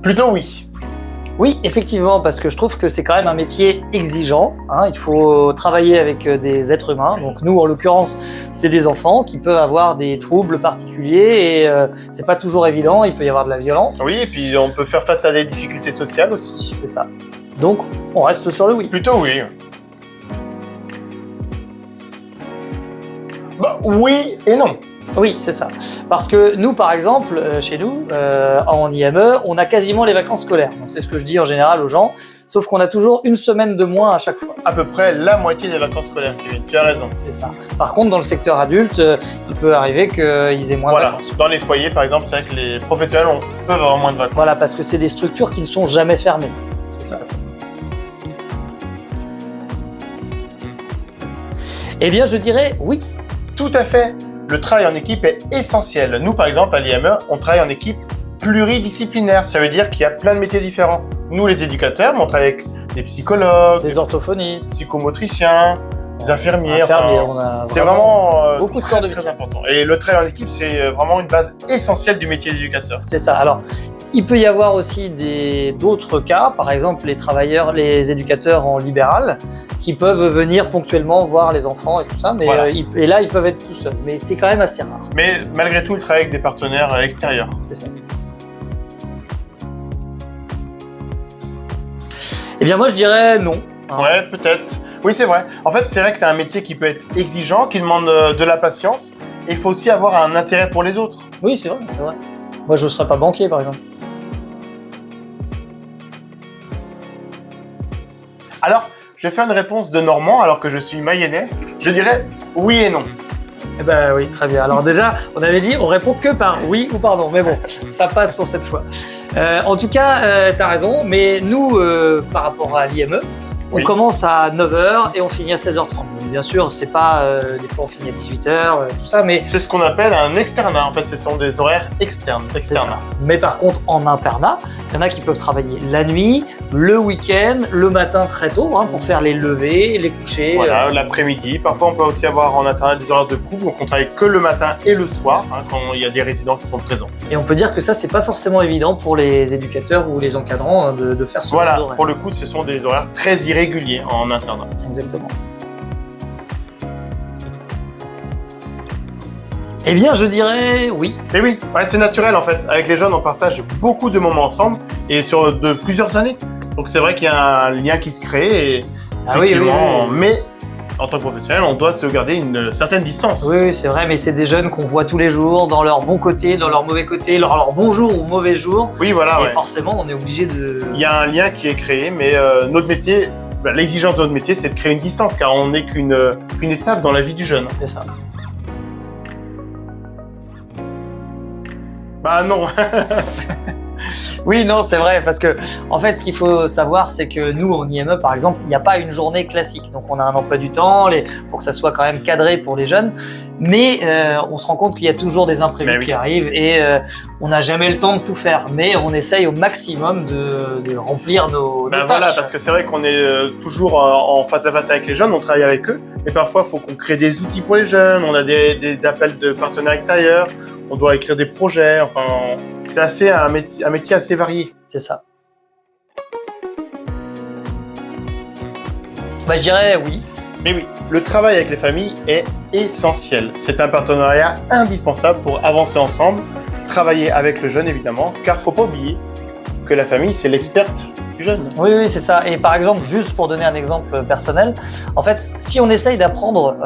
Plutôt oui. Oui, effectivement, parce que je trouve que c'est quand même un métier exigeant. Il faut travailler avec des êtres humains. Donc nous, en l'occurrence, c'est des enfants qui peuvent avoir des troubles particuliers et c'est pas toujours évident. Il peut y avoir de la violence. Oui, et puis on peut faire face à des difficultés sociales aussi. C'est ça. Donc, on reste sur le oui. Plutôt oui. Bah, oui et non. Oui, c'est ça. Parce que nous, par exemple, chez nous, en IME, on a quasiment les vacances scolaires. Donc, c'est ce que je dis en général aux gens, sauf qu'on a toujours une semaine de moins à chaque fois. À peu près la moitié des vacances scolaires, Kevin. Tu as raison. C'est ça. Par contre, dans le secteur adulte, il peut arriver qu'ils aient moins de vacances. Dans les foyers, par exemple, c'est vrai que les professionnels peuvent avoir moins de vacances. Voilà, parce que c'est des structures qui ne sont jamais fermées. C'est ça. Eh bien, je dirais oui. Tout à fait. Le travail en équipe est essentiel. Nous, par exemple, à l'IME, on travaille en équipe pluridisciplinaire. Ça veut dire qu'il y a plein de métiers différents. Nous, les éducateurs, on travaille avec des psychologues, des orthophonistes, psychomotriciens, des infirmiers. C'est vraiment beaucoup très important. Et le travail en équipe, c'est vraiment une base essentielle du métier d'éducateur. C'est ça. Alors, il peut y avoir aussi d'autres cas, par exemple les éducateurs en libéral, qui peuvent venir ponctuellement voir les enfants et tout ça, mais voilà. Et là ils peuvent être tout seuls, mais c'est quand même assez rare. Mais malgré tout, le travail avec des partenaires extérieurs. C'est ça. Eh bien moi je dirais non. Ouais, peut-être. Oui, c'est vrai. En fait, c'est vrai que c'est un métier qui peut être exigeant, qui demande de la patience, et il faut aussi avoir un intérêt pour les autres. Oui, c'est vrai, c'est vrai. Moi je ne serais pas banquier par exemple. Alors, je vais faire une réponse de Normand alors que je suis mayennais. Je dirais oui et non. Eh ben oui, très bien. Alors déjà, on avait dit on répond que par oui ou par non, mais bon, ça passe pour cette fois. En tout cas, tu as raison, mais nous, par rapport à l'IME, on commence à 9h et on finit à 16h30. Donc, bien sûr, c'est pas des fois on finit à 18h, tout ça, mais c'est ce qu'on appelle un externat. En fait, ce sont des horaires externes. Mais par contre, en internat, il y en a qui peuvent travailler la nuit, le week-end, le matin très tôt pour faire les levées, les couchers. Voilà, l'après-midi. Parfois, on peut aussi avoir en internat des horaires de couple, donc on travaille que le matin et le soir quand il y a des résidents qui sont présents. Et on peut dire que ça, c'est pas forcément évident pour les éducateurs ou les encadrants de faire ce genre d'horaire. Voilà, pour le coup, ce sont des horaires très irréguliers en internat. Exactement. Eh bien, je dirais oui. Mais oui, c'est naturel en fait. Avec les jeunes, on partage beaucoup de moments ensemble et sur plusieurs années. Donc c'est vrai qu'il y a un lien qui se crée et effectivement, mais en tant que professionnel, on doit se garder une certaine distance. Oui, c'est vrai, mais c'est des jeunes qu'on voit tous les jours, dans leur bon côté, dans leur mauvais côté, leur bon jour ou mauvais jour. Oui, voilà. Et forcément, on est obligé de... Il y a un lien qui est créé, mais notre métier, l'exigence de notre métier, c'est de créer une distance, car on n'est qu'une étape dans la vie du jeune. C'est ça. Bah non. Oui, non, c'est vrai, parce que en fait, ce qu'il faut savoir, c'est que nous, en IME, par exemple, il n'y a pas une journée classique. Donc, on a un emploi du temps pour que ça soit quand même cadré pour les jeunes. Mais on se rend compte qu'il y a toujours des imprévus qui arrivent et on n'a jamais le temps de tout faire. Mais on essaye au maximum de remplir nos tâches. Voilà, parce que c'est vrai qu'on est toujours en face à face avec les jeunes, on travaille avec eux. Mais parfois, il faut qu'on crée des outils pour les jeunes. On a des appels de partenaires extérieurs. On doit écrire des projets, enfin, c'est un métier assez varié. C'est ça. Je dirais oui. Mais oui, le travail avec les familles est essentiel. C'est un partenariat indispensable pour avancer ensemble, travailler avec le jeune évidemment, car faut pas oublier que la famille, c'est l'experte du jeune. Oui, c'est ça. Et par exemple, juste pour donner un exemple personnel, en fait, si on essaye d'apprendre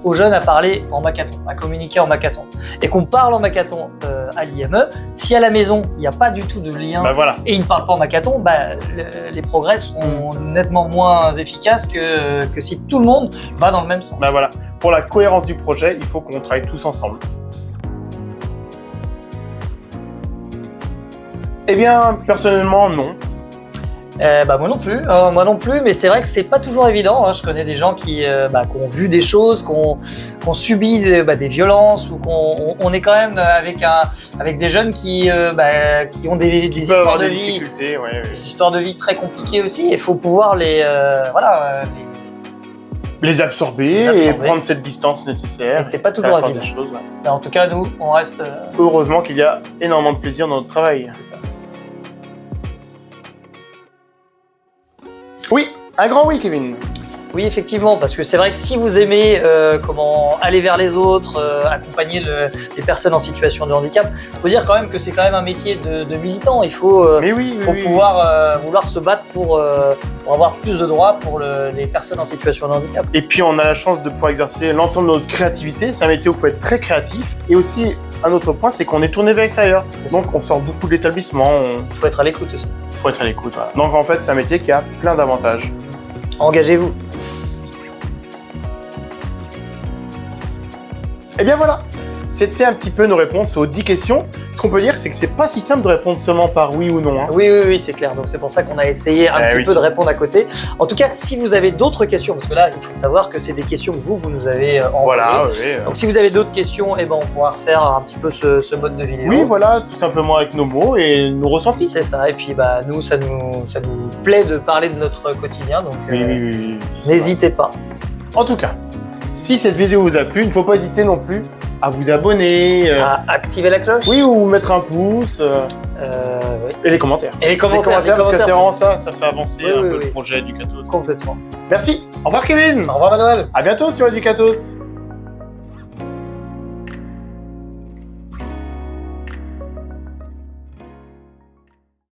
aux jeunes à parler en makaton, à communiquer en makaton, et qu'on parle en makaton à l'IME, si à la maison, il n'y a pas du tout de lien et ils ne parlent pas en makaton, les progrès seront nettement moins efficaces que si tout le monde va dans le même sens. Voilà. Pour la cohérence du projet, il faut qu'on travaille tous ensemble. Eh bien, personnellement, non. Moi non plus, mais c'est vrai que c'est pas toujours évident. Je connais des gens qui ont vu des choses, qui ont subi des violences ou qu'on est quand même avec des jeunes qui ont des histoires de vie, des histoires de vie très compliquées aussi. Il faut pouvoir les absorber et prendre cette distance nécessaire. Et c'est pas toujours évident. Mais en tout cas, nous, on reste. Heureusement qu'il y a énormément de plaisir dans notre travail. C'est ça. Un grand oui, Kevin. Oui, effectivement, parce que c'est vrai que si vous aimez comment aller vers les autres, accompagner les personnes en situation de handicap, il faut dire quand même que c'est quand même un métier de militant. Il faut, Mais oui, faut oui, pouvoir vouloir se battre pour avoir plus de droits pour les personnes en situation de handicap. Et puis on a la chance de pouvoir exercer l'ensemble de notre créativité. C'est un métier où il faut être très créatif. Et aussi, un autre point, c'est qu'on est tourné vers l'extérieur. Donc on sort beaucoup de l'établissement. Il faut être à l'écoute aussi. Il faut être à l'écoute. Voilà. Donc en fait, c'est un métier qui a plein d'avantages. Engagez-vous. Et bien voilà, c'était un petit peu nos réponses aux 10 questions. Ce qu'on peut dire, c'est que c'est pas si simple de répondre seulement par oui ou non. Hein. Oui, c'est clair. Donc c'est pour ça qu'on a essayé un petit peu de répondre à côté. En tout cas, si vous avez d'autres questions, parce que là, il faut savoir que c'est des questions que vous nous avez envoyées. Voilà, oui. Donc si vous avez d'autres questions, eh ben, on pourra faire un petit peu ce mode de vidéo. Oui, voilà, tout simplement avec nos mots et nos ressentis. C'est ça. Et puis bah, nous, ça nous plaît de parler de notre quotidien. Donc Oui. n'hésitez pas. En tout cas, si cette vidéo vous a plu, il ne faut pas hésiter non plus à vous abonner. À activer la cloche. Oui, ou mettre un pouce. Oui. Et les commentaires. Et les commentaires, parce que c'est vraiment ça fait avancer un peu le projet Educatos. Complètement. Merci. Au revoir Kevin. Au revoir Manuel. À bientôt sur Educatos.